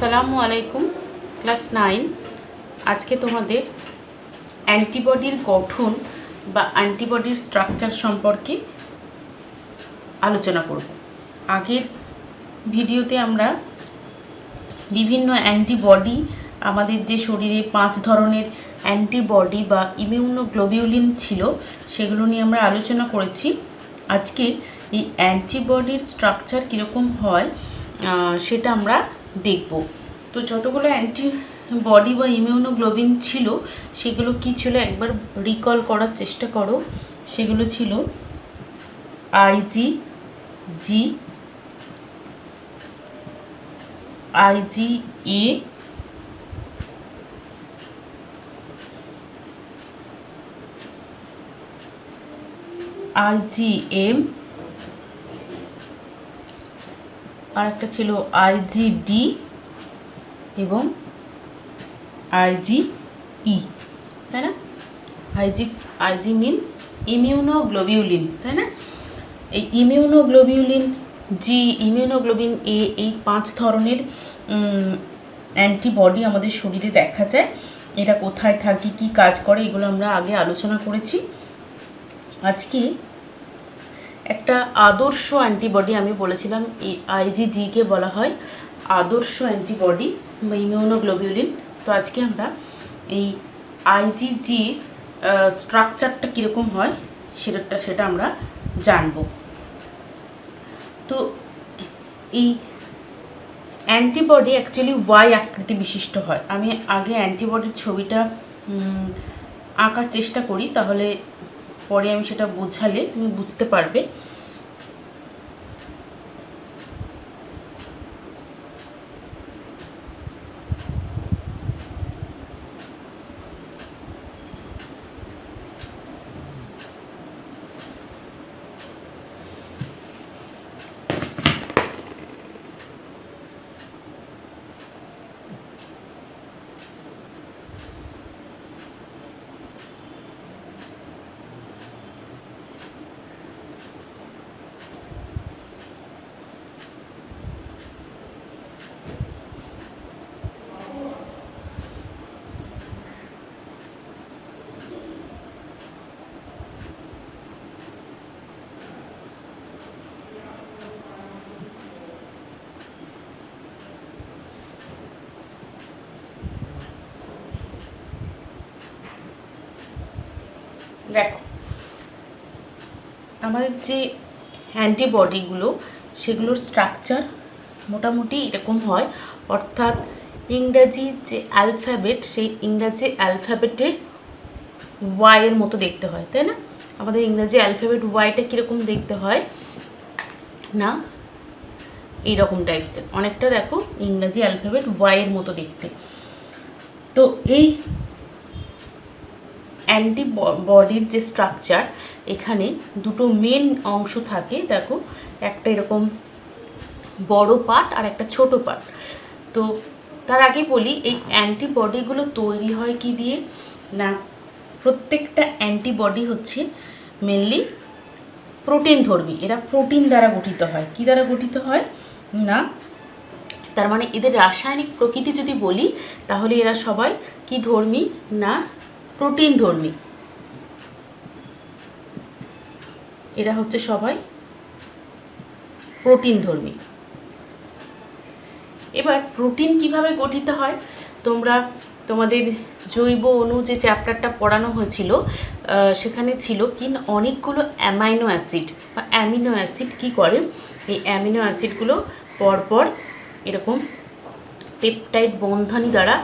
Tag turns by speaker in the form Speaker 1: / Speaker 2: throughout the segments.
Speaker 1: আসসালামু আলাইকুম। ক্লাস 9 আজকে তোমাদের অ্যান্টিবডির গঠন বা অ্যান্টিবডির স্ট্রাকচার সম্পর্কে আলোচনা করব। আগের ভিডিওতে আমরা বিভিন্ন অ্যান্টিবডি, আমাদের যে শরীরে 5 ধরনের অ্যান্টিবডি বা ইমিউনোগ্লোবিউলিন ছিল সেগুলো নিয়ে আমরা আলোচনা করেছি। আজকে এই অ্যান্টিবডির স্ট্রাকচার কীরকম হয় সেটা আমরা দেখব। তো যতগুলো অ্যান্টিবডি বা ইমিউনোগ্লোবিন ছিল সেগুলো কি ছিল একবার রিকল করার চেষ্টা করো। সেগুলো ছিল IgG, IgA, IgM, আর একটা ছিল IgD এবং IgE, তাই না? IG মিনস ইমিউনোগ্লোবিউলিন, তাই না? এই ইমিউনোগ্লোবিউলিন জি, ইমিউনোগ্লোবিন এ, এই 5 ধরনের অ্যান্টিবডি আমাদের শরীরে দেখা যায়। এটা কোথায় থাকে, কি কাজ করে, এগুলো আমরা আগে আলোচনা করেছি। আজকে একটা আদর্শ অ্যান্টিবডি, আমি বলেছিলাম এই IgG-কে বলা হয় আদর্শ অ্যান্টিবডি বা ইমিউনোগ্লোবিউলিন। তো আজকে আমরা এই IgG স্ট্রাকচারটা কীরকম হয় সেটা আমরা জানব। তো এই অ্যান্টিবডি অ্যাকচুয়ালি ওয়াই আকৃতি বিশিষ্ট হয়। আমি আগে অ্যান্টিবডির ছবিটা আঁকার চেষ্টা করি, তাহলে পরে আমি সেটা বোঝালে তুমি বুঝতে পারবে। দেখো, আমাদের যে অ্যান্টিবডিগুলো সেগুলোর স্ট্রাকচার মোটামুটি এরকম হয়, অর্থাৎ ইংরাজি যে অ্যালফাবেট সেই ইংরাজি অ্যালফাবেটের ওয়াইয়ের মতো দেখতে হয়, তাই না? আমাদের ইংরাজি অ্যালফাবেট ওয়াইটা কীরকম দেখতে হয় না, এইরকম টাইপসের অনেকটা, দেখো ইংরাজি অ্যালফাবেট ওয়াইয়ের মতো দেখতে। তো এই অ্যান্টিবডির যে স্ট্রাকচার, এখানে দুটো মেন অংশ থাকে। দেখো, একটা এরকম বড় পার্ট আর একটা ছোট পার্ট। তো তার আগে বলি, এই অ্যান্টিবডিগুলো তৈরি হয় কি দিয়ে না, প্রত্যেকটা অ্যান্টিবডি হচ্ছে মেনলি প্রোটিন ধর্মী। এরা প্রোটিন দ্বারা গঠিত হয়। কি দ্বারা গঠিত হয় না, তার মানে এদের রাসায়নিক প্রকৃতি যদি বলি তাহলে এরা সবাই কি ধর্মী না, প্রোটিন ধর্মী। এরা হচ্ছে সবাই প্রোটিন ধর্মী। এবার প্রোটিন কিভাবে গঠিত হয়, তোমরা তোমাদের জৈব অণু যে চ্যাপ্টারটা পড়ানো হয়েছিল সেখানে ছিল কি অনেকগুলো অ্যামাইনো অ্যাসিড বা অ্যামিনো অ্যাসিড কি করে, এই অ্যামিনো অ্যাসিডগুলো পরপর এরকম পেপটাইড বন্ধনী দ্বারা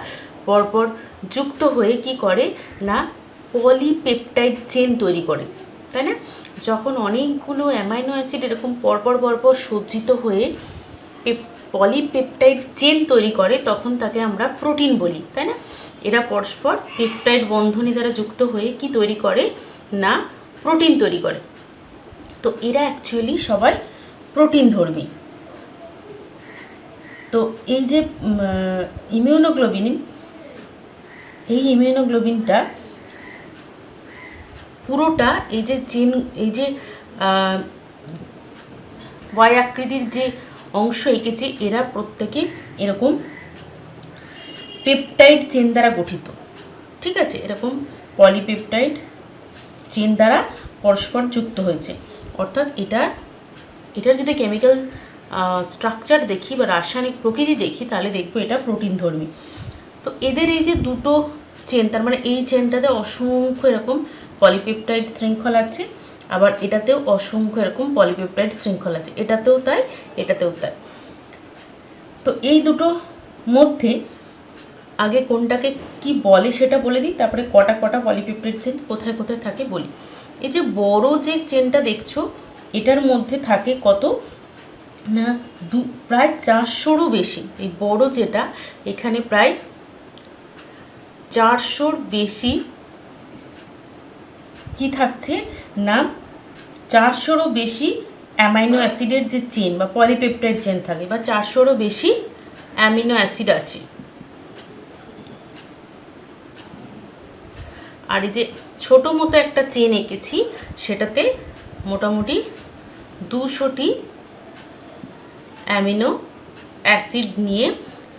Speaker 1: পরপর যুক্ত হয়ে কি করে না, পলিপেপটাইড চেন তৈরি করে, তাই না? যখন অনেকগুলো অ্যামাইনো অ্যাসিড এরকম পরপর সজ্জিত হয়ে পলিপেপটাইড চেন তৈরি করে তখন তাকে আমরা প্রোটিন বলি, তাই না? এরা পরস্পর পেপটাইড বন্ধনী দ্বারা যুক্ত হয়ে কি তৈরি করে না, প্রোটিন তৈরি করে। তো এরা অ্যাকচুয়ালি সবাই প্রোটিন ধর্মী। তো এই যে ইমিউনোগ্লোবিন, এই ইমিউনোগ্লোবিনটা পুরোটা এই যে চেন, এই যে ওয়াই আকৃতির যে অংশ এঁকেছে, এরা প্রত্যেকে এরকম পেপটাইড চেন দ্বারা গঠিত। ঠিক আছে, এরকম পলিপেপটাইড চেন দ্বারা পরস্পর যুক্ত হয়েছে। অর্থাৎ এটার যদি কেমিক্যাল স্ট্রাকচার দেখি বা রাসায়নিক প্রকৃতি দেখি তাহলে দেখবো এটা প্রোটিন ধর্মী। তো এদের এই যে দুটো চেন, তার মানে এই চেনটাতে অসংখ্য এরকম পলিপেপটাইড শৃঙ্খল আছে, আবার এটাতেও অসংখ্য এরকম পলিপেপটাইড শৃঙ্খল আছে, এটাতেও তাই এটাতেও তাই। তো এই দুটো মধ্যে আগে কোনটাকে কি বলে সেটা বলে দিই, তারপরে কটা কটা পলিপেপটাইড চেন কোথায় কোথায় থাকে বলি। এই যে বড় যে চেনটা দেখছো এটার মধ্যে থাকে কত না প্রায় 400রও বেশি। এই বড় যেটা এখানে প্রায় 400র বেশি কি থাকছে না 400রও বেশি অ্যামাইনো অ্যাসিডের যে চেন বা পলিপেপটাইড চেন থাকে, বা 400রও বেশি অ্যামিনো অ্যাসিড আছে। আর এই যে ছোটো মতো একটা চেন এঁকেছি সেটাতে মোটামুটি 200টি অ্যামিনো অ্যাসিড নিয়ে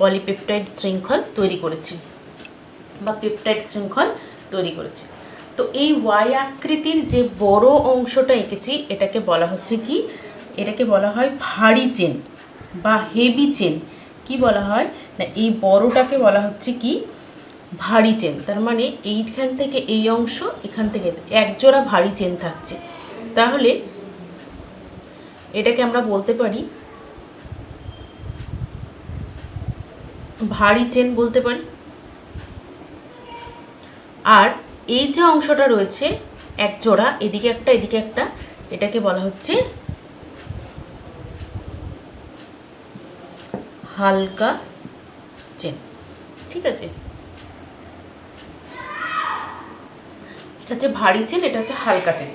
Speaker 1: পলিপেপটাইড শৃঙ্খল তৈরি করেছি বা পেপটাইড শৃঙ্খল তৈরি করেছি। তো এই ওয়াই আকৃতির যে বড় অংশটা এঁকেছি এটাকে বলা হচ্ছে কি, এটাকে বলা হয় ভারী চেন বা হেভি চেন। কি বলা হয় না এই বড়টাকে বলা হচ্ছে কি ভারী চেন। তার মানে এইখান থেকে এই অংশ, এখান থেকে একজোড়া ভারী চেন থাকছে, তাহলে এটাকে আমরা বলতে পারি ভারী চেন বলতে পারি। আর এই যে অংশটা রয়েছে এক জোড়া, এদিকে একটা এদিকে একটা, এটাকে বলা হচ্ছে হালকা চেন। ঠিক আছে, এটা হচ্ছে ভারী চেন, এটা হচ্ছে হালকা চেন।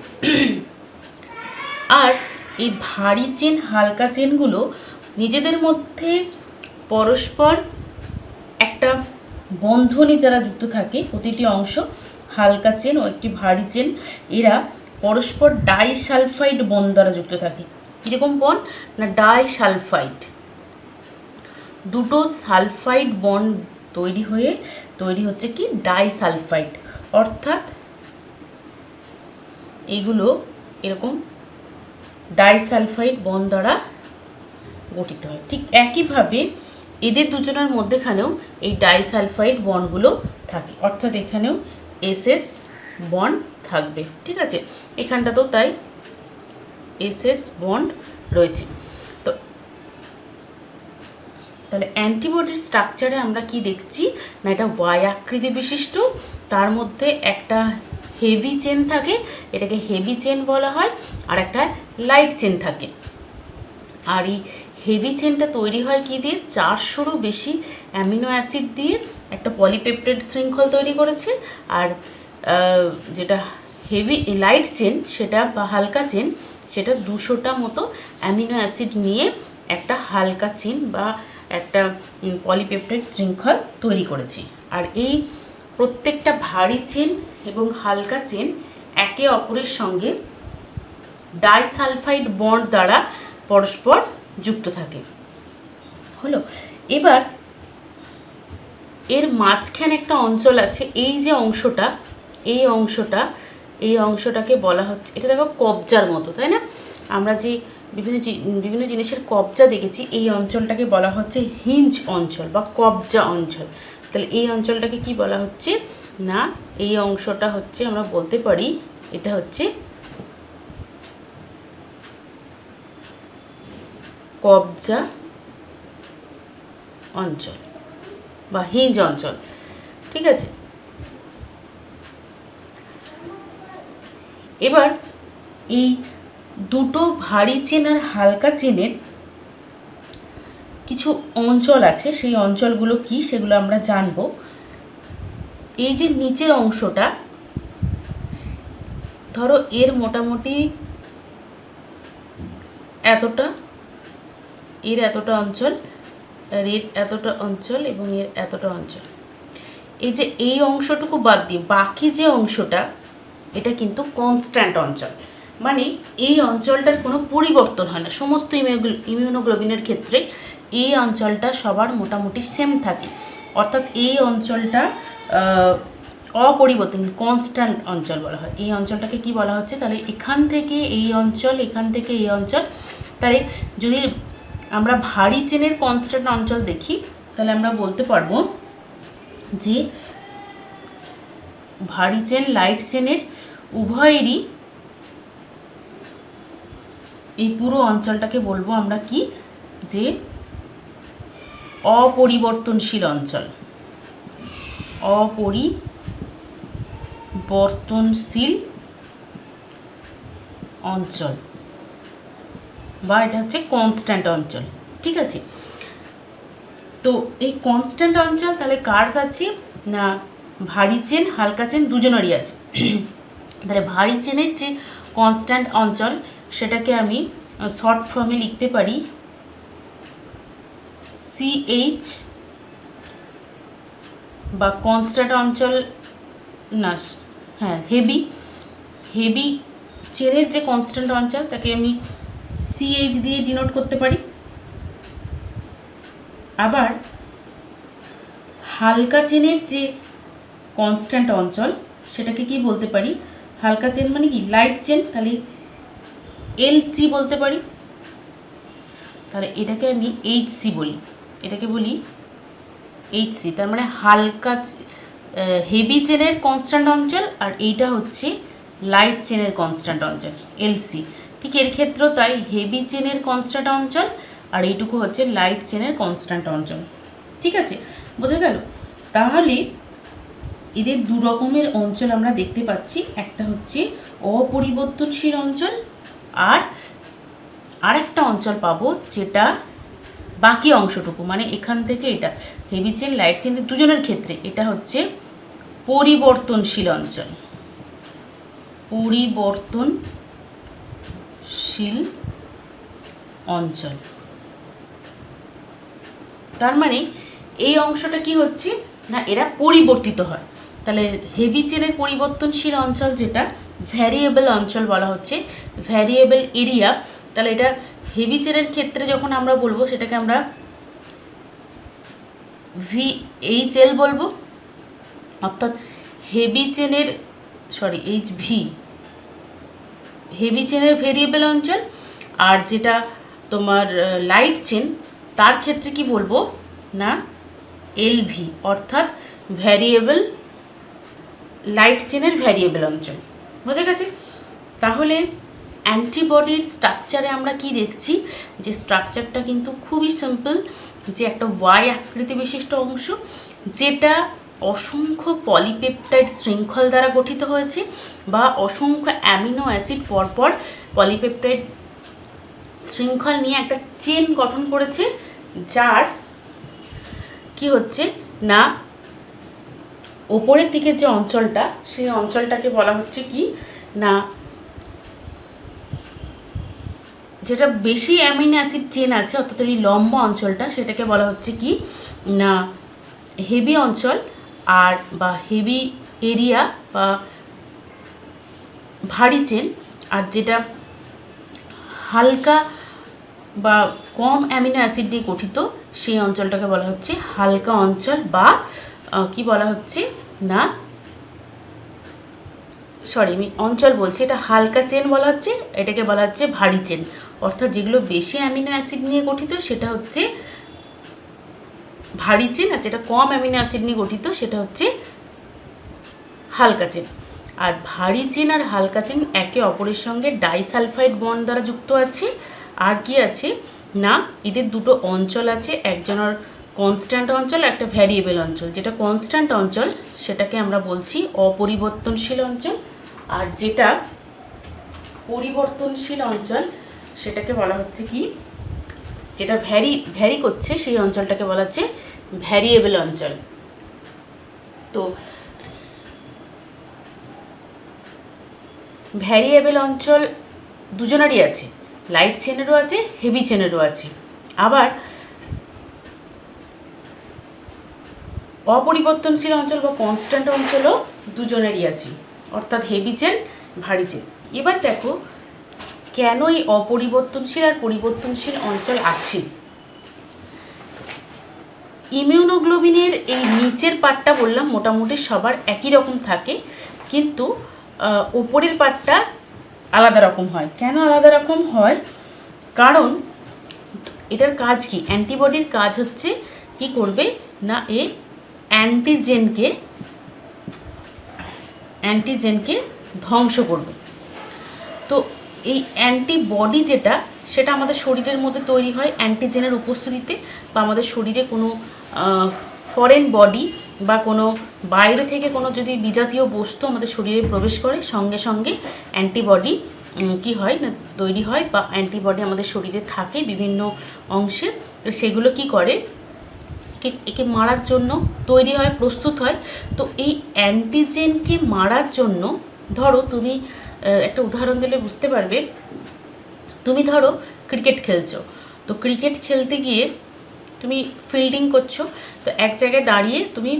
Speaker 1: আর এই ভারী চেন হালকা চেনগুলো নিজেদের মধ্যে পরস্পর একটা বন্ধনী যারা যুক্ত থাকে, প্রতিটি অংশ হালকা চেন ও একটি ভারী চেন, এরা পরস্পর ডাইসালফাইড বন্ড দ্বারা যুক্ত থাকে। কীরকম বন্ড না ডাইসালফাইড, দুটো সালফাইড বন্ড তৈরি হচ্ছে কি ডাইসালফাইড। অর্থাৎ এগুলো এরকম ডাইসালফাইড বন্ড দ্বারা গঠিত হয়। ঠিক একইভাবে এদের দুজনের মধ্যেখানেও এই ডাইসালফাইড বন্ডগুলো থাকে, অর্থাৎ এখানেও এসএস বন্ড থাকবে। ঠিক আছে, এখানটাতেও তাই এসএস বন্ড রয়েছে। তো তাহলে অ্যান্টিবডির স্ট্রাকচারে আমরা কি দেখছি না এটা ওয়াই আকৃতি বিশিষ্ট, তার মধ্যে একটা হেভি চেন থাকে, এটাকে হেভি চেন বলা হয়, আর একটা লাইট চেন থাকে। আর এই হেভি চেনটা তৈরি হয় কি দিয়ে, 400রও বেশি অ্যামিনো অ্যাসিড দিয়ে একটা পলিপেপটাইড শৃঙ্খল তৈরি করেছে। আর যেটা হেভি লাইট চেন সেটা বা হালকা চেন সেটা 200টা মতো অ্যামিনো অ্যাসিড নিয়ে একটা হালকা চেন বা একটা পলিপেপটাইড শৃঙ্খল তৈরি করেছি। আর এই প্রত্যেকটা ভারী চেন এবং হালকা চেন একে অপরের সঙ্গে ডাইসালফাইড বন্ড দ্বারা পরস্পর যুক্ত থাকে। হলো, এবার এর মাঝখানে একটা অঞ্চল আছে, এই যে অংশটা এই অংশটাকে বলা হচ্ছে, এটা দেখো কবজার মতো, তাই না? আমরা যে বিভিন্ন জিনিসের কবজা দেখেছি, এই অঞ্চলটাকে বলা হচ্ছে হিঞ্জ অঞ্চল বা কবজা অঞ্চল। তাহলে এই অঞ্চলটাকে কি বলা হচ্ছে না এই অংশটা হচ্ছে আমরা বলতে পারি এটা হচ্ছে কবজা অঞ্চল বা হিঞ্জ অঞ্চল। ঠিক আছে, এবার এই দুটো ভারী চেন আর হালকা চেনের কিছু অঞ্চল আছে, সেই অঞ্চলগুলো কি সেগুলো আমরা জানবো। এই যে নিচের অংশটা, ধরো এর মোটামুটি এতটা, এর এতটা অঞ্চল, আর এর এতটা অঞ্চল এবং এর এতটা অঞ্চল। এই যে এই অংশটুকু বাদ দিয়ে বাকি যে অংশটা, এটা কিন্তু কনস্ট্যান্ট অঞ্চল, মানে এই অঞ্চলটার কোনো পরিবর্তন হয় না। সমস্ত ইমিউনোগ্লোবিনের ক্ষেত্রে এই অঞ্চলটা সবার মোটামুটি সেম থাকে, অর্থাৎ এই অঞ্চলটা অপরিবর্তন কনস্ট্যান্ট অঞ্চল বলা হয়। এই অঞ্চলটাকে কি বলা হচ্ছে? তাহলে এখান থেকে এই অঞ্চল, এখান থেকে এই অঞ্চল। তাহলে যদি আমরা ভারী চেনের কনস্ট্যান্ট অঞ্চল দেখি তাহলে আমরা বলতে পারবো যে ভারী চেন লাইট চেনের উভয়েরই এই পুরো অঞ্চলটাকে বলবো আমরা কি? যে অপরিবর্তনশীল অঞ্চল, অপরিবর্তনশীল অঞ্চল, বা এটা হচ্ছে কনস্ট্যান্ট অঞ্চল। ঠিক আছে, তো এই কনস্ট্যান্ট অঞ্চল তাহলে কার আছে না ভারী চেন হালকা চেন দুজনেরই আছে। তাহলে ভারী চেনের যে কনস্ট্যান্ট অঞ্চল সেটাকে আমি শর্ট ফর্মে লিখতে পারি CH, বা কনস্ট্যান্ট অঞ্চল না, হ্যাঁ হেভি চেনের যে কনস্ট্যান্ট অঞ্চল তাকে আমি CH দিয়ে ডিনোট করতে পারি। আবার হালকা চেনের যে কনস্ট্যান্ট অঞ্চল সেটাকে কি বলতে পারি? হালকা চেন মানে কি? লাইট চেন, তাহলে LC বলতে পারি। তাহলে এটাকে আমি HC বলি, এটাকে বলি HC। তার মানে হালকা হেভি চেনের কনস্ট্যান্ট অঞ্চল, আর এইটা হচ্ছে লাইট চেনের কনস্ট্যান্ট অঞ্চল LC। ঠিক এর ক্ষেত্রেও তাই, হেভি চেনের কনস্ট্যান্ট অঞ্চল আর এইটুকু হচ্ছে লাইট চেনের কনস্ট্যান্ট অঞ্চল। ঠিক আছে, বোঝা গেল? তাহলে এদের দু রকমের অঞ্চল আমরা দেখতে পাচ্ছি, একটা হচ্ছে অপরিবর্তনশীল অঞ্চল, আর আরেকটা অঞ্চল পাবো যেটা বাকি অংশটুকু, মানে এখান থেকে এটা হেভি চেন লাইট চেন দুজনের ক্ষেত্রে এটা হচ্ছে পরিবর্তনশীল অঞ্চল, পরিবর্তনশীল অঞ্চল। তার মানে এই অংশটা কি হচ্ছে না এরা পরিবর্তিত হয়। তাহলে হেভি চেনের পরিবর্তনশীল অঞ্চল যেটা ভ্যারিয়েবল অঞ্চল বলা হচ্ছে, ভ্যারিয়েবল এরিয়া। তাহলে এটা হেভি চেনের ক্ষেত্রে যখন আমরা বলবো সেটাকে আমরা VHL বলবো, অর্থাৎ হেভি চেনের HV হেভি চেনের ভেরিয়েবল অঞ্চল। আর যেটা তোমার লাইট চেন তার ক্ষেত্রে কি বলবো না LV, অর্থাৎ ভ্যারিয়েবল লাইট চেনের ভ্যারিয়েবল অঞ্চল। বোঝা গেছে? তাহলে অ্যান্টিবডির স্ট্রাকচারে আমরা কি দেখছি? যে স্ট্রাকচারটা কিন্তু খুবই সিম্পল, যে একটা Y আকৃতি বিশিষ্ট অংশ যেটা অসংখ্য পলিপেপটাইড শৃঙ্খল দ্বারা গঠিত হয়েছে, বা অসংখ্য অ্যামিনো অ্যাসিড পরপর পলিপেপটাইড শৃঙ্খল নিয়ে একটা চেন গঠন করেছে, যার কি হচ্ছে না ওপরের দিকে যে অঞ্চলটা সেই অঞ্চলটাকে বলা হচ্ছে কি না যেটা বেশি অ্যামিনো অ্যাসিড চেন আছে, অর্থাৎ এই লম্বা অঞ্চলটা সেটাকে বলা হচ্ছে কি না হেভি অঞ্চল, আর বা হেভি এরিয়া বা ভারী চেন। আর যেটা হালকা বা কম অ্যামিনো অ্যাসিড দিয়ে গঠিত সেই অঞ্চলটাকে বলা হচ্ছে হালকা অঞ্চল, বা কি বলা হচ্ছে না আমি অঞ্চল বলছি, এটা হালকা চেন বলা হচ্ছে, এটাকে বলা হচ্ছে ভারী চেন। অর্থাৎ যেগুলো বেশি অ্যামিনো অ্যাসিড নিয়ে গঠিত সেটা হচ্ছে ভারী চেন, আর যেটা কম অ্যামিনো অ্যাসিড নিয়ে গঠিত সেটা হচ্ছে হালকা চেন। আর ভারী চেন আর হালকা চেন একে অপরের সঙ্গে ডাইসালফাইড বন্ড দ্বারা যুক্ত আছে। আর কি আছে না এদের দুটো অঞ্চল আছে, একজনের কনস্ট্যান্ট অঞ্চল, একটা ভ্যারিয়েবল অঞ্চল। যেটা কনস্ট্যান্ট অঞ্চল সেটাকে আমরা বলছি অপরিবর্তনশীল অঞ্চল, আর যেটা পরিবর্তনশীল অঞ্চল সেটাকে বলা হচ্ছে কি যেটা ভ্যারি করছে সেই অঞ্চলটাকে বলা হচ্ছে ভ্যারিয়েবল অঞ্চল। তো ভ্যারিয়েবল অঞ্চল দুজনেরই আছে, লাইট চেনেরও আছে, হেভি চেনেরও আছে। আবার অপরিবর্তনশীল অঞ্চল বা কনস্ট্যান্ট অঞ্চলও দুজনেরই আছে, অর্থাৎ হেভি চেন ভারী চেন। এবার দেখো কেন এই অপরিবর্তনশীল আর পরিবর্তনশীল অঞ্চল আছে। ইমিউনোগ্লোবিনের এই নিচের পার্টটা বললাম মোটামুটি সবার একই রকম থাকে, কিন্তু উপরের পার্টটা আলাদা রকম হয়। কেন আলাদা রকম হয়? কারণ এটার কাজ কি? অ্যান্টিবডির কাজ হচ্ছে কি করবে না, এ অ্যান্টিজেনকে ধ্বংস করবে। তো এই অ্যান্টিবডি যেটা, সেটা আমাদের শরীরের মধ্যে তৈরি হয় অ্যান্টিজেনের উপস্থিতিতে, বা আমাদের শরীরে কোনো ফরেন বডি বা কোনো বাইরে থেকে কোনো যদি বিজাতীয় বস্তু আমাদের শরীরে প্রবেশ করে, সঙ্গে সঙ্গে অ্যান্টিবডি কি হয় না তৈরি হয়, বা অ্যান্টিবডি আমাদের শরীরে থাকে বিভিন্ন অংশে। তো সেগুলো কি করে, একে মারার জন্য তৈরি হয়, প্রস্তুত হয়। তো এই অ্যান্টিজেনকে মারার জন্য, ধরো তুমি একটা উদাহরণ দিলে বুঝতে পারবে। তুমি ধরো ক্রিকেট খেলছো, তো ক্রিকেট খেলতে গিয়ে তুমি ফিল্ডিং করছো, তো এক জায়গায় দাঁড়িয়ে তুমি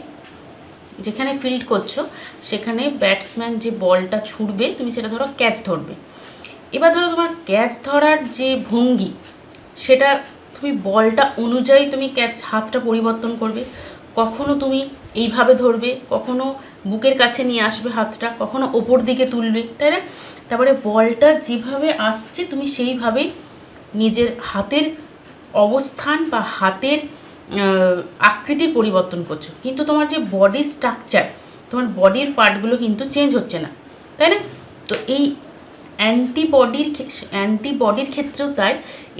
Speaker 1: যেখানে ফিল্ড করছো সেখানে ব্যাটসম্যান যে বলটা ছুড়বে, তুমি সেটা ধরো ক্যাচ ধরবে। এবার ধরো তোমার ক্যাচ ধরার যে ভঙ্গি, সেটা তুমি বলটা অনুযায়ী তুমি হাতটা পরিবর্তন করবে। কখনো তুমি এইভাবে ধরবে, কখনো বুকের কাছে নিয়ে আসবে হাতটা, কখনো ওপর দিকে তুলবে, তাই না? তারপরে বলটা যেভাবে আসছে তুমি সেইভাবে নিজের হাতের অবস্থান বা হাতের আকৃতি পরিবর্তন করছো, কিন্তু তোমার যে বডি স্ট্রাকচার, তোমার বডির পার্টগুলো কিন্তু চেঞ্জ হচ্ছে না, তাই না? তো এই অ্যান্টিবডির ক্ষেত্রেও তাই,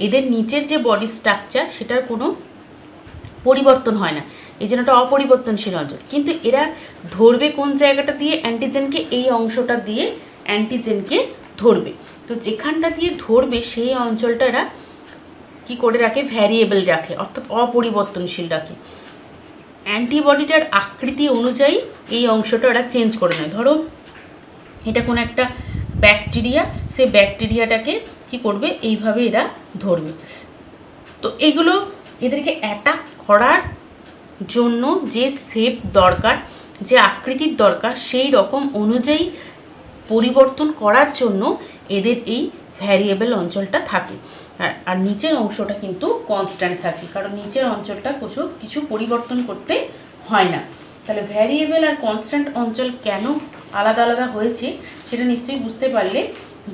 Speaker 1: এদের নিচের যে বডি স্ট্রাকচার সেটার কোনো পরিবর্তন হয় না, এই জন্য এটা অপরিবর্তনশীল অঞ্চল। কিন্তু এরা ধরবে কোন জায়গাটা দিয়ে? অ্যান্টিজেনকে এই অংশটা দিয়ে অ্যান্টিজেনকে ধরবে। তো যেখানটা দিয়ে ধরবে সেই অঞ্চলটা এরা কী করে রাখে? ভ্যারিয়েবল রাখে, অর্থাৎ অপরিবর্তনশীল রাখে। অ্যান্টিবডিটার আকৃতি অনুযায়ী এই অংশটা এরা চেঞ্জ করে নেয়। ধরো এটা কোনো একটা ব্যাকটেরিয়া, সেই ব্যাকটেরিয়াটাকে কি করবে? এইভাবে এরা ধরবে। তো এগুলো এদেরকে অ্যাটাক করার জন্য যে শেপ দরকার, যে আকৃতির দরকার, সেই রকম অনুযায়ী পরিবর্তন করার জন্য এদের এই ভ্যারিয়েবল অঞ্চলটা থাকে। আর নিচের অংশটা কিন্তু কনস্ট্যান্ট থাকে, কারণ নিচের অঞ্চলটা কিছু পরিবর্তন করতে হয় না। তাহলে ভ্যারিয়েবল আর কনস্ট্যান্ট অঞ্চল কেন আলাদা আলাদা হয়েছে সেটা নিশ্চয়ই বুঝতে পারলে,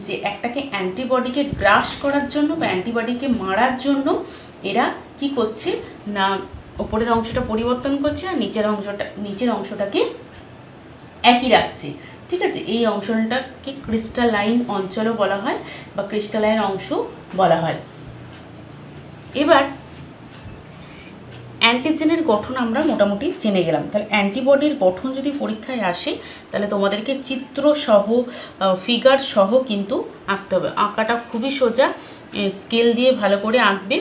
Speaker 1: যে একটাকে অ্যান্টিবডিকে গ্রাস করার জন্য বা অ্যান্টিবডিকে মারার জন্য এরা কি করছে না, ওপরের অংশটা পরিবর্তন করছে আর নিচের অংশটাকে একই রাখছে। ঠিক আছে, এই অংশটাকে ক্রিস্টালাইন অঞ্চলও বলা হয় বা ক্রিস্টালাইন অংশ বলা হয়। এবার অ্যান্টিজেনের গঠন আমরা মোটামুটি জেনে গেলাম। তাহলে অ্যান্টিবডির গঠন যদি পরীক্ষায় আসে, তাহলে তোমাদেরকে চিত্রসহ ফিগার সহ কিন্তু আঁকতে হবে। আঁকাটা খুবই সোজা, স্কেল দিয়ে ভালো করে আঁকবে।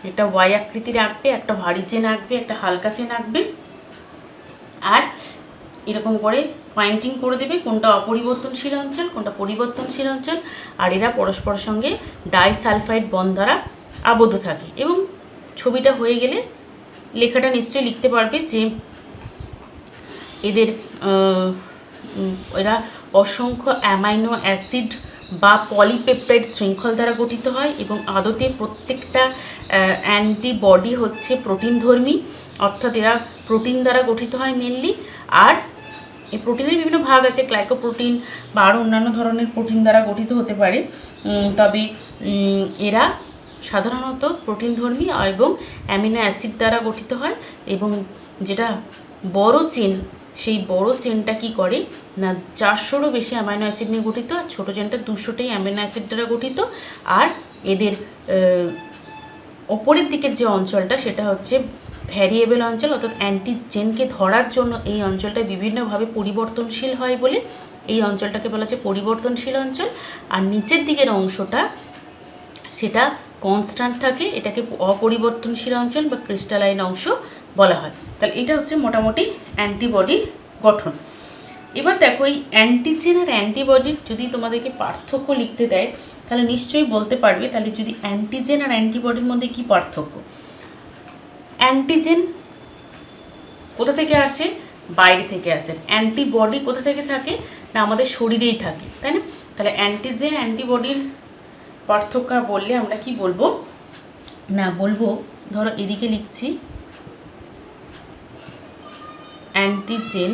Speaker 1: একটা ওয়াই আকৃতির আঁকবে, একটা ভারী চেন আঁকবে, একটা হালকা চেন আঁকবে, আর এরকম করে পয়েন্টিং করে দেবে কোনটা অপরিবর্তনশীল অঞ্চল, কোনটা পরিবর্তনশীল অঞ্চল। আর এরা পরস্পরের সঙ্গে ডাইসালফাইড বন্ড দ্বারা আবদ্ধ থাকে। এবং ছবিটা হয়ে গেলে লেখাটা নিশ্চয়ই লিখতে পারবে যে এরা অসংখ্য অ্যামাইনো অ্যাসিড বা পলিপেপটাইড শৃঙ্খল দ্বারা গঠিত হয়, এবং আদতে প্রত্যেকটা অ্যান্টিবডি হচ্ছে প্রোটিনধর্মী, অর্থাৎ এরা প্রোটিন দ্বারা গঠিত হয় মেনলি। আর এই প্রোটিনের বিভিন্ন ভাগ আছে, গ্লাইকোপ্রোটিন বা আরও অন্যান্য ধরনের প্রোটিন দ্বারা গঠিত হতে পারে, তবে এরা সাধারণত প্রোটিনধর্মী এবং অ্যামিনো অ্যাসিড দ্বারা গঠিত হয়। এবং যেটা বড় চেন, সেই বড় চেনটা কি করে না 400রও বেশি অ্যামাইনো অ্যাসিড নিয়ে গঠিত, আর ছোটো চেনটা 200টাই অ্যামিনো অ্যাসিড দ্বারা গঠিত। আর এদের ওপরের দিকের যে অঞ্চলটা সেটা হচ্ছে ভ্যারিয়েবল অঞ্চল, অর্থাৎ অ্যান্টিজেনকে ধরার জন্য এই অঞ্চলটা বিভিন্নভাবে পরিবর্তনশীল হয় বলে এই অঞ্চলটাকে বলা হচ্ছে পরিবর্তনশীল অঞ্চল। আর নিচের দিকের অংশটা সেটা কনস্ট্যান্ট থাকে, এটাকে অপরিবর্তনশীল অঞ্চল বা ক্রিস্টালাইন অংশ বলা হয়। তাহলে এটা হচ্ছে মোটামুটি অ্যান্টিবডির গঠন। এবার দেখো, এই অ্যান্টিজেন আর অ্যান্টিবডির যদি তোমাদেরকে পার্থক্য লিখতে দেয়, তাহলে নিশ্চয়ই বলতে পারবে। তাহলে যদি অ্যান্টিজেন আর অ্যান্টিবডির মধ্যে কি পার্থক্য? অ্যান্টিজেন কোথা থেকে আসে? বাইরে থেকে আসে। অ্যান্টিবডি কোথা থেকে থাকে? না আমাদের শরীরেই থাকে, তাই না? তাহলে অ্যান্টিজেন অ্যান্টিবডির পার্থক্য বললে আমরা কি বলবো না, বলবো ধরো এদিকে লিখছি অ্যান্টিজেন,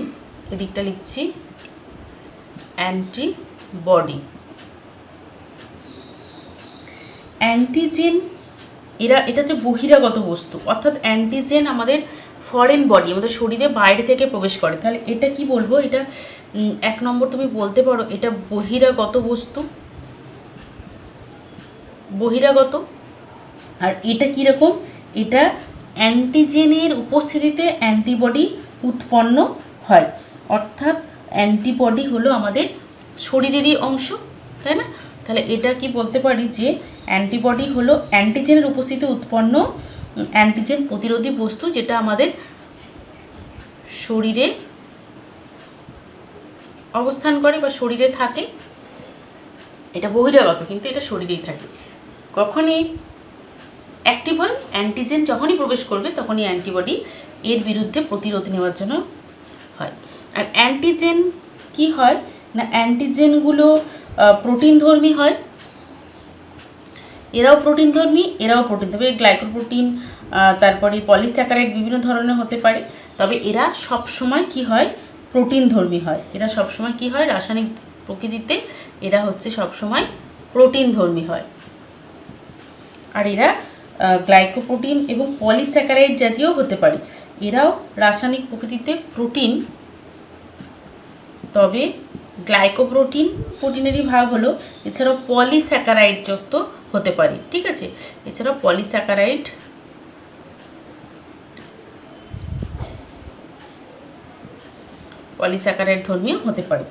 Speaker 1: এদিকটা লিখছি অ্যান্টিবডি। অ্যান্টিজেন এটা হচ্ছে বহিরাগত বস্তু, অর্থাৎ অ্যান্টিজেন আমাদের ফরেন বডি, আমাদের শরীরে বাইরে থেকে প্রবেশ করে। তাহলে এটা কি বলবো, এটা 1 নম্বর তুমি বলতে পারো এটা বহিরাগত বস্তু, বহিরাগত। আর এটা কীরকম, এটা অ্যান্টিজেনের উপস্থিতিতে অ্যান্টিবডি উৎপন্ন হয়, অর্থাৎ অ্যান্টিবডি হলো আমাদের শরীরেরই অংশ, তাই না? তাহলে এটা কি বলতে পারি যে অ্যান্টিবডি হলো অ্যান্টিজেনের উপস্থিতিতে উৎপন্ন অ্যান্টিজেন প্রতিরোধী বস্তু, যেটা আমাদের শরীরে অবস্থান করে বা শরীরে থাকে। এটা বহিরাগত, কিন্তু এটা শরীরেই থাকে। কখনই অ্যাক্টিভ হয়, অ্যান্টিজেন যখনই প্রবেশ করবে তখনই অ্যান্টিবডি এর বিরুদ্ধে প্রতিরোধ নেওয়ার জন্য হয়। আর অ্যান্টিজেন কি হয় না, অ্যান্টিজেনগুলো প্রোটিনধর্মী হয়, এরাও প্রোটিনধর্মী, এরাও প্রোটিনধর্মী, গ্লাইকোপ্রোটিন, তারপরে পলিস্যাকারাইড বিভিন্ন ধরনের হতে পারে। তবে এরা সবসময় কি হয়, প্রোটিনধর্মী হয়। এরা সবসময় কি হয়, রাসায়নিক প্রকৃতিতে এরা হচ্ছে সবসময় প্রোটিনধর্মী হয়। আর এরা গ্লাইকোপ্রোটিন এবং পলিস্যাকারাইড জাতীয় হতে পারে। এরাও রাসায়নিক প্রকৃতিতে প্রোটিন, তবে গ্লাইকোপ্রোটিন প্রোটিনেরই ভাগ হলো, এছাড়াও পলিস্যাকারাইড যুক্ত হতে পারে, ঠিক আছে? এছাড়াও পলিস্যাকারাইড ধর্মীয় হতে পারে।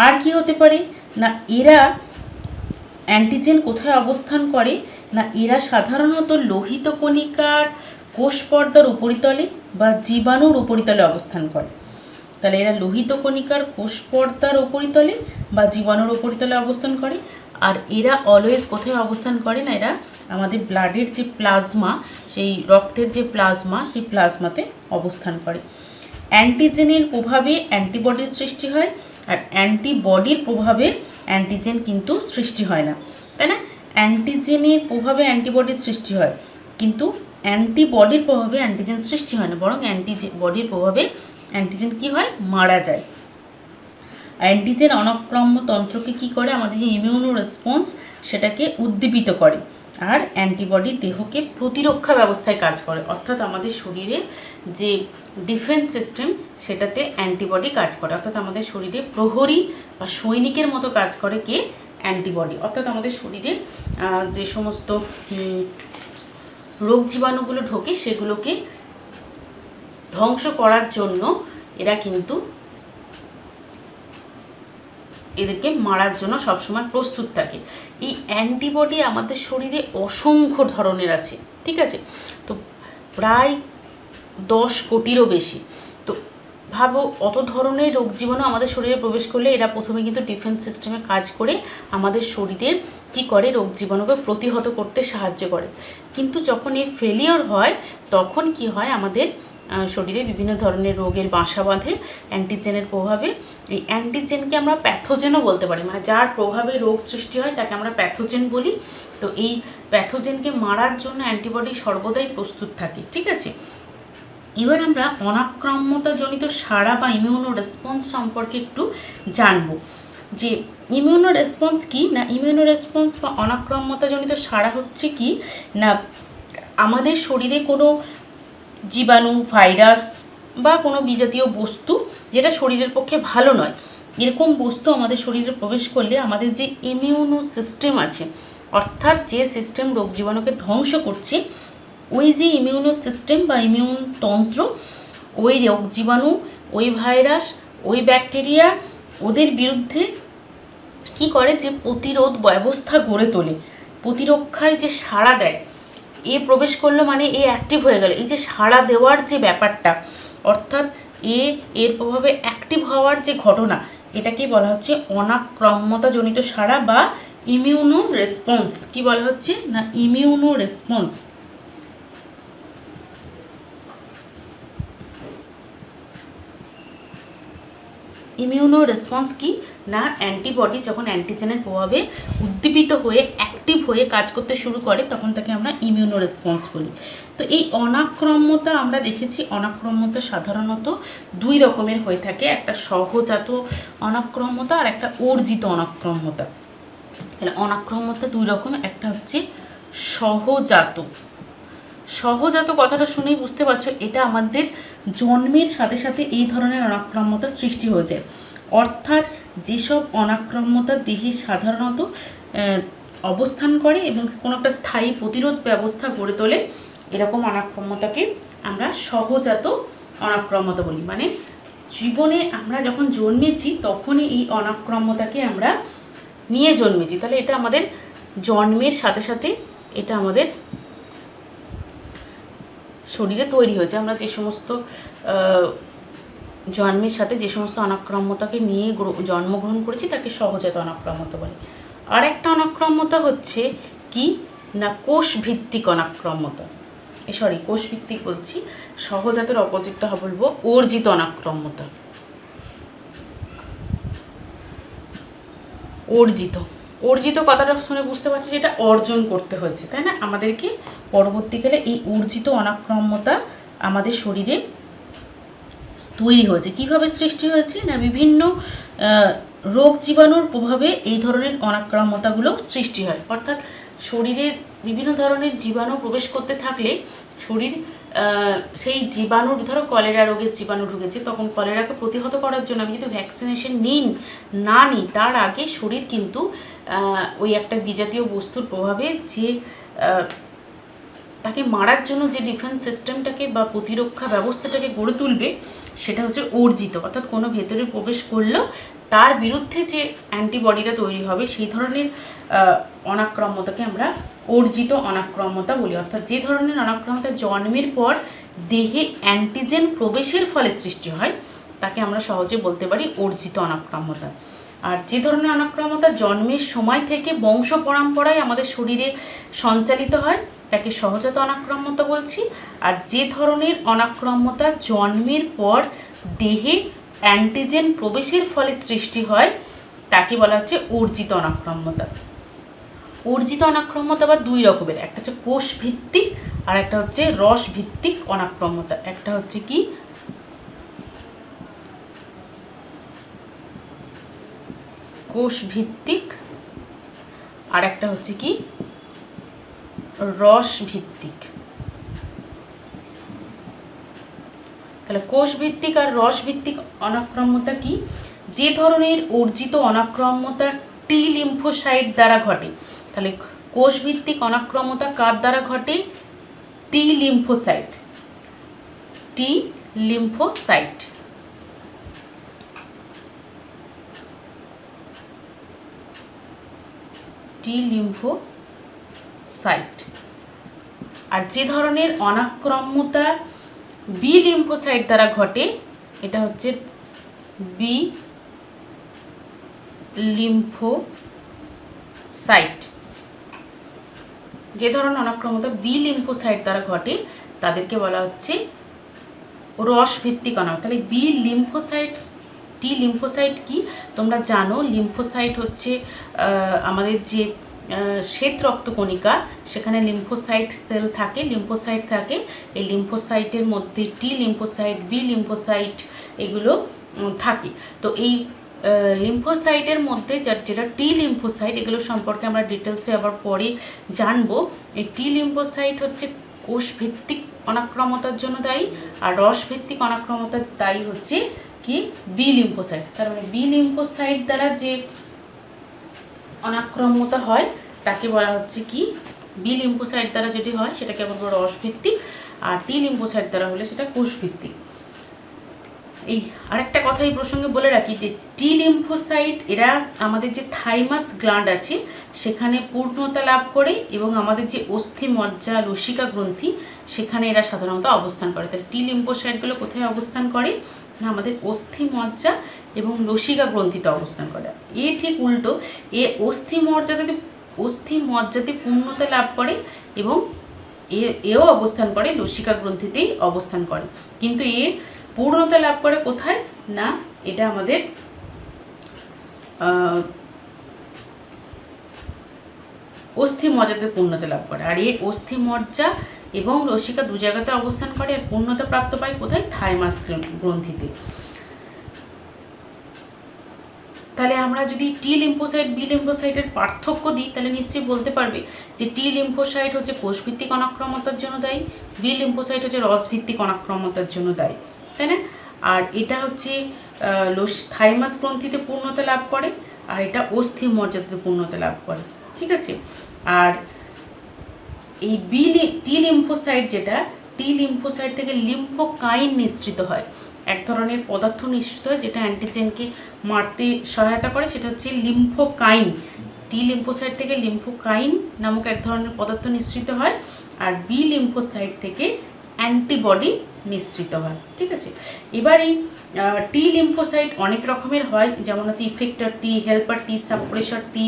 Speaker 1: আর কি হতে পারে না, এরা অ্যান্টিজেন কোথায় অবস্থান করে না, এরা সাধারণত লোহিত কণিকার কোষ পর্দার উপরিতলে বা জীবাণুর উপরিতলে অবস্থান করে। তাহলে এরা লোহিত কণিকার কোষ পর্দার উপরিতলে বা জীবাণুর উপরিতলে অবস্থান করে। আর এরা অলওয়েজ কোথায় অবস্থান করে না, এরা আমাদের ব্লাডের যে প্লাজমা, সেই রক্তের যে প্লাজমা, সেই প্লাজমাতে অবস্থান করে। অ্যান্টিজেনের প্রভাবে অ্যান্টিবডির সৃষ্টি হয়, আর অ্যান্টিবডির প্রভাবে অ্যান্টিজেন কিন্তু সৃষ্টি হয় না, তাই না? অ্যান্টিজেনের প্রভাবে অ্যান্টিবডির সৃষ্টি হয়, কিন্তু অ্যান্টিবডির প্রভাবে অ্যান্টিজেন সৃষ্টি হয় না, বরং অ্যান্টিবডির প্রভাবে অ্যান্টিজেন কি হয়, মারা যায়। অ্যান্টিজেন অনাক্রম্য তন্ত্রকে কি করে, আমাদের যে ইমিউনো রেসপন্স সেটাকে উদ্দীপিত করে। আর অ্যান্টিবডি দেহকে প্রতিরক্ষা ব্যবস্থায় কাজ করে, অর্থাৎ আমাদের শরীরে যে ডিফেন্স সিস্টেম সেটাতে অ্যান্টিবডি কাজ করে, অর্থাৎ আমাদের শরীরে প্রহরী বা সৈনিকের মতো কাজ করে কে, অ্যান্টিবডি। অর্থাৎ আমাদের শরীরে যে সমস্ত রোগ জীবাণুগুলো ঢোকে সেগুলোকে ধ্বংস করার জন্য এরা কিন্তু এদেরকে মারার জন্য সবসময় প্রস্তুত থাকে। এই অ্যান্টিবডি আমাদের শরীরে অসংখ্য ধরনের আছে, ঠিক আছে? তো প্রায় 10 কোটিরও বেশি। তো ভাবো অত ধরনের রোগ জীবাণু আমাদের শরীরে প্রবেশ করলে এরা প্রথমে কিন্তু ডিফেন্স সিস্টেমে কাজ করে আমাদের শরীরে কি করে, রোগ জীবাণুকে প্রতিহত করতে সাহায্য করে। কিন্তু যখন এই ফেলিওর হয় তখন কি হয়, আমাদের শরীরে বিভিন্ন ধরনের রোগের বাসা বাঁধে অ্যান্টিজেনের প্রভাবে। এই অ্যান্টিজেনকে আমরা প্যাথোজেনও বলতে পারি, মানে যার প্রভাবে রোগ সৃষ্টি হয় তাকে আমরা প্যাথোজেন বলি। তো এই প্যাথোজেনকে মারার জন্য অ্যান্টিবডি সর্বদাই প্রস্তুত থাকে, ঠিক আছে? এবার আমরা অনাক্রম্যতাজনিত সাড়া বা ইমিউনো রেসপন্স সম্পর্কে একটু জানব। যে ইমিউনো রেসপন্স কি না, ইমিউনো রেসপন্স বা অনাক্রম্যতাজনিত সাড়া হচ্ছে কি না, আমাদের শরীরে কোনো জীবাণু, ভাইরাস বা কোনো বিজাতীয় বস্তু যেটা শরীরের পক্ষে ভালো নয়, এরকম বস্তু আমাদের শরীরে প্রবেশ করলে আমাদের যে ইমিউনো সিস্টেম আছে, অর্থাৎ যে সিস্টেম রোগ জীবাণুকে ধ্বংস করছে, ওই যে ইমিউনো সিস্টেম বা ইমিউন তন্ত্র ওই রোগ জীবাণু, ওই ভাইরাস, ওই ব্যাকটেরিয়া, ওদের বিরুদ্ধে কি করে, যে প্রতিরোধ ব্যবস্থা গড়ে তোলে, প্রতিরক্ষায় যে সাড়া দেয়। এ প্রবেশ করলো মানে এ অ্যাক্টিভ হয়ে গেল, এই যে সাড়া দেওয়ার যে ব্যাপারটা, অর্থাৎ এর প্রভাবে অ্যাক্টিভ হওয়ার যে ঘটনা, এটাকেই বলা হচ্ছে অনাক্রম্যতাজনিত সাড়া বা ইমিউনো রেসপন্স। কি বলা হচ্ছে না, ইমিউনো রেসপন্স। ইমিউনো রেসপন্স কি না, অ্যান্টিবডি যখন অ্যান্টিজেনের প্রভাবে উদ্দীপিত হয়ে অ্যাক্টিভ হয়ে কাজ করতে শুরু করে তখন তাকে আমরা ইমিউনো রেসপন্স বলি। তো এই অনাক্রম্যতা আমরা দেখেছি, অনাক্রম্যতা সাধারণত দুই রকমের হয়ে থাকে, একটা সহজাত অনাক্রম্যতা আর একটা অর্জিত অনাক্রম্যতা। তাহলে অনাক্রম্যতা দুই রকম, একটা হচ্ছে সহজাত। সহজাত কথাটা শুনেই বুঝতে পারছো এটা আমাদের জন্মের সাথে সাথে এই ধরনের অনাক্রম্যতা সৃষ্টি হয়ে যায়। অর্থাৎ যেসব অনাক্রম্যতা দেহে সাধারণত অবস্থান করে এবং কোনো একটা স্থায়ী প্রতিরোধ ব্যবস্থা গড়ে তোলে, এরকম অনাক্রম্যতাকে আমরা সহজাত অনাক্রম্যতা বলি। মানে জীবনে আমরা যখন জন্মেছি তখনই এই অনাক্রম্যতাকে আমরা নিয়ে জন্মেছি। তাহলে এটা আমাদের জন্মের সাথে সাথে এটা আমাদের শরীরে তৈরি হয়েছে। আমরা যে সমস্ত জন্মের সাথে যে সমস্ত অনাক্রম্যতাকে নিয়ে জন্মগ্রহণ করেছি তাকে সহজাত অনাক্রম্যতা বলে। আর একটা অনাক্রম্যতা হচ্ছে কি না কোষভিত্তিক অনাক্রম্যতা, কোষভিত্তিক বলছি, সহজাতের অপোজিটটা বলবো অর্জিত অনাক্রম্যতা। অর্জিত কথাটা শুনে বুঝতে পারছি যে এটা অর্জন করতে হয়েছে, তাই না? আমাদেরকে পরবর্তীকালে এই অর্জিত অনাক্রম্যতা আমাদের শরীরে তৈরি হয়েছে। কিভাবে সৃষ্টি হয়েছে না বিভিন্ন রোগ জীবাণুর প্রভাবে এই ধরনের অনাক্রম্যতাগুলো সৃষ্টি হয়। অর্থাৎ শরীরে বিভিন্ন ধরনের জীবাণু প্রবেশ করতে থাকলে শরীর সেই জীবাণুর, ধরো কলেরা রোগের জীবাণু ঢুকেছে, তখন কলেরাকে প্রতিহত করার জন্য আমি যদি ভ্যাকসিনেশন নিই তার আগে শরীর কিন্তু ওই একটা বিজাতীয় বস্তুর প্রভাবে যে তাকে মারার জন্য যে ডিফেন্স সিস্টেমটাকে বা প্রতিরক্ষা ব্যবস্থাটাকে গড়ে তুলবে সেটা হচ্ছে অর্জিত। অর্থাৎ কোনো ভেতরে প্রবেশ করলেও তার বিরুদ্ধে যে অ্যান্টিবডিটা তৈরি হবে সেই ধরনের অনাক্রম্যতাকে আমরা অর্জিত অনাক্রম্যতা বলি। অর্থাৎ যে ধরনের অনাক্রম্যতা জন্মের পর দেহে অ্যান্টিজেন প্রবেশের ফলে সৃষ্টি হয় তাকে আমরা সহজে বলতে পারি অর্জিত অনাক্রম্যতা। আর যে ধরনের অনাক্রম্যতা জন্মের সময় থেকে বংশ পরম্পরায় আমাদের শরীরে সঞ্চালিত হয় তাকে সহজাত অনাক্রম্যতা বলছি। আর যে ধরনের অনাক্রম্যতা জন্মের পর দেহে অ্যান্টিজেন প্রবেশের ফলে সৃষ্টি হয় তাকে বলা হচ্ছে অর্জিত অনাক্রম্যতা। অর্জিত অনাক্রম্যতা আবার দুই রকমের, একটা হচ্ছে কোষ ভিত্তিক আর একটা হচ্ছে রস ভিত্তিক অনাক্রম্যতা। একটা হচ্ছে কি কোষ ভিত্তিক আর একটা হচ্ছে কি রস ভিত্তিক। তাহলে কোষ ভিত্তিক আর রস ভিত্তিক অনাক্রম্যতা কি? যে ধরনের অর্জিত অনাক্রম্যতা টি লিম্ফোসাইট দ্বারা ঘটে। তাহলে কোষ ভিত্তিক অনাক্রম্যতা কার দ্বারা ঘটে? T lymphocyte. T lymphocyte T lymphocyte. আর যে ধরনের অনাক্রম্যতা বি লিম্ফোসাইট দ্বারা ঘটে এটা হচ্ছে বি লিম্ফোসাইট। যে ধরনের অনাক্রম্যতা বি লিম্ফোসাইট দ্বারা ঘটে তাদেরকে বলা হচ্ছে রস ভিত্তিক অনাক্রম্যতা। তাহলে বি লিম্ফোসাইট টি লিম্ফোসাইট কি তোমরা জানো? লিম্ফোসাইট হচ্ছে আমাদের যে শ্বেত রক্তকণিকা, সেখানে লিম্ফোসাইট সেল থাকে, লিম্ফোসাইট থাকে। এই লিম্ফোসাইটের মধ্যে টি লিম্ফোসাইট, বি লিম্ফোসাইট এগুলো থাকে। তো এই লিম্ফোসাইটের মধ্যে যেটা টি লিম্ফোসাইট, এগুলো সম্পর্কে আমরা ডিটেলসে আবার পরে জানবো। এই টি লিম্ফোসাইট হচ্ছে কোষ ভিত্তিক অনাক্রম্যতার জন্য দায়ী, আর রস ভিত্তিক অনাক্রম্যতার দায়ী হচ্ছে কি বি লিম্ফোসাইট। তার মানে বি লিম্ফোসাইট দ্বারা যে অনাক্রম্যতা হয় তাকে বলা হচ্ছে কি বি লিম্ফোসাইট দ্বারা যদি হয় সেটাকে বলবো রস ভিত্তিক, আর টি লিম্ফোসাইট দ্বারা হলে সেটা কোষ ভিত্তিক। এই আরেকটা কথা এই প্রসঙ্গে বলে রাখি যে টি লিম্ফোসাইট এরা আমাদের যে থাইমাস গ্ল্যান্ড আছে সেখানে পূর্ণতা লাভ করে এবং আমাদের যে অস্থি মজ্জা লসিকা গ্রন্থি সেখানে এরা সাধারণত অবস্থান করে। তাহলে টি লিম্ফোসাইটগুলো কোথায় অবস্থান করে না আমাদের অস্থি মজ্জা এবং লসিকা গ্রন্থিতে অবস্থান করে। এ ঠিক উল্টো, এ অস্থি মজ্জাতে পূর্ণতা লাভ করে এবং এও অবস্থান করে লসিকা গ্রন্থিতেই অবস্থান করে। কিন্তু এ পূর্ণতা লাভ করে কোথায় না এটা আমাদের অস্থি মজ্জাতে পূর্ণতা লাভ করে। আর এই অস্থি মজ্জা এবং লসিকা দু জায়গাতে অবস্থান করে, আর পূর্ণতা প্রাপ্ত পায় কোথায়? থাইমাস গ্রন্থিতে। তাহলে আমরা যদি টি লিম্ফোসাইট বি লিম্ফোসাইটের পার্থক্য দিই তাহলে নিশ্চয়ই বলতে পারবে যে টি লিম্ফোসাইট হচ্ছে কোষভিত্তিক অনাক্রমতার জন্য দায়ী, বি লিম্ফোসাইট হচ্ছে রসভিত্তিক অনাক্রমতার জন্য দায়ী, তাই না? আর এটা হচ্ছে থাইমাস গ্রন্থিতে পূর্ণতা লাভ করে, আর এটা অস্থি মজ্জাতে পূর্ণতা লাভ করে, ঠিক আছে? আর এই টি লিম্ফোসাইট যেটা, টি লিম্ফোসাইট থেকে লিম্ফোকাইন নিঃসৃত হয়, এক ধরনের পদার্থ নিঃসৃত হয় যেটা অ্যান্টিজেনকে মারতে সহায়তা করে, সেটা হচ্ছে লিম্ফোকাইন। টি লিম্ফোসাইট থেকে লিম্ফোকাইন নামক এক ধরনের পদার্থ নিঃসৃত হয়, আর বি লিম্ফোসাইট থেকে অ্যান্টিবডি নিঃসৃত হয়, ঠিক আছে? এবার এই টি লিম্ফোসাইট অনেক রকমের হয়, যেমন হচ্ছে ইফেক্টর টি, হেল্পার টি, সাপ্রেসর টি,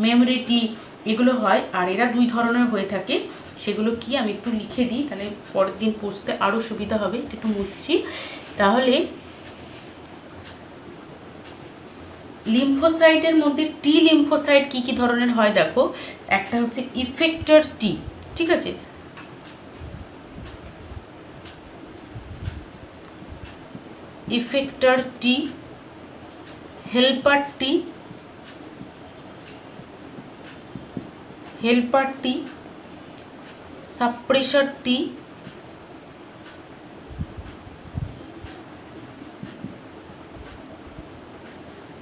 Speaker 1: মেমরি টি, এগুলো হয়। আর এরা দুই ধরনের হয়ে থাকে, সেগুলো কি আমি একটু লিখে দিই, তাহলে পরের দিন পড়তে আরও সুবিধা হবে। একটু মুছছি। তাহলে লিম্ফোসাইটের মধ্যে টি লিম্ফোসাইট কি কি ধরনের হয় দেখো। একটা হচ্ছে ইফেক্টর টি, ঠিক আছে? ইফেক্টর টি, হেল্পার টি, সাপ্রেসর টি,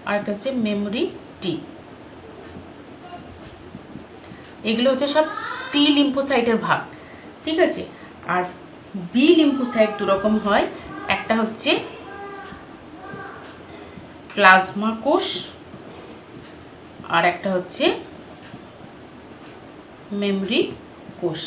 Speaker 1: আর একটা হচ্ছে মেমরি টি। এগুলো হচ্ছে সব টি লিম্ফোসাইটের ভাগ, ঠিক আছে? আর বি লিম্ফোসাইট দুরকম হয়, একটা হচ্ছে প্লাজমা কোষ, আর একটা হচ্ছে মেমরি কোষ।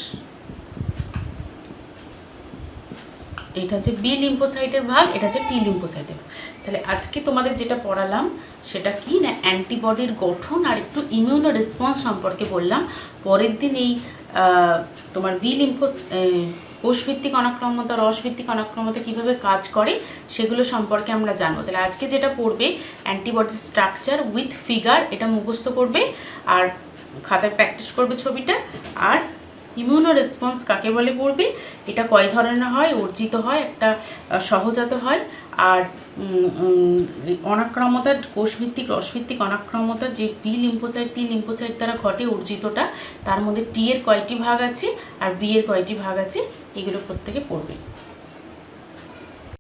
Speaker 1: এটা হচ্ছে বি লিম্ফোসাইটের ভাগ, এটা হচ্ছে টি লিম্ফোসাইটের। তাহলে আজকে তোমাদের যেটা পড়ালাম সেটা কি না, অ্যান্টিবডির গঠন আর একটু ইমিউনো রেসপন্স সম্পর্কে বললাম। পরের দিন এই তোমার বি কোষভিত্তিক অনাক্রমতা, রসভিত্তিক অনাক্রমতা কীভাবে কাজ করে সেগুলো সম্পর্কে আমরা জানবো। তাহলে আজকে যেটা পড়বে অ্যান্টিবডির স্ট্রাকচার উইথ ফিগার, এটা মুখস্থ করবে আর খাতায় প্র্যাকটিস করবে ছবিটা। আর ইমিউনো রেসপন্স কাকে বলে পড়বে, এটা কয় ধরনের হয়, অর্জিত হয়, একটা সহজাত হয়। আর অনাক্রমতা, কোষভিত্তিক রসভিত্তিক অনাক্রমতা যে বি লিম্ফোসাইট টি লিম্ফোসাইট দ্বারা ঘটে অর্জিতটা, তার মধ্যে টি এর কয়টি ভাগ আছে আর বি এর কয়টি ভাগ আছে, এগুলো প্রত্যেকে পড়বে।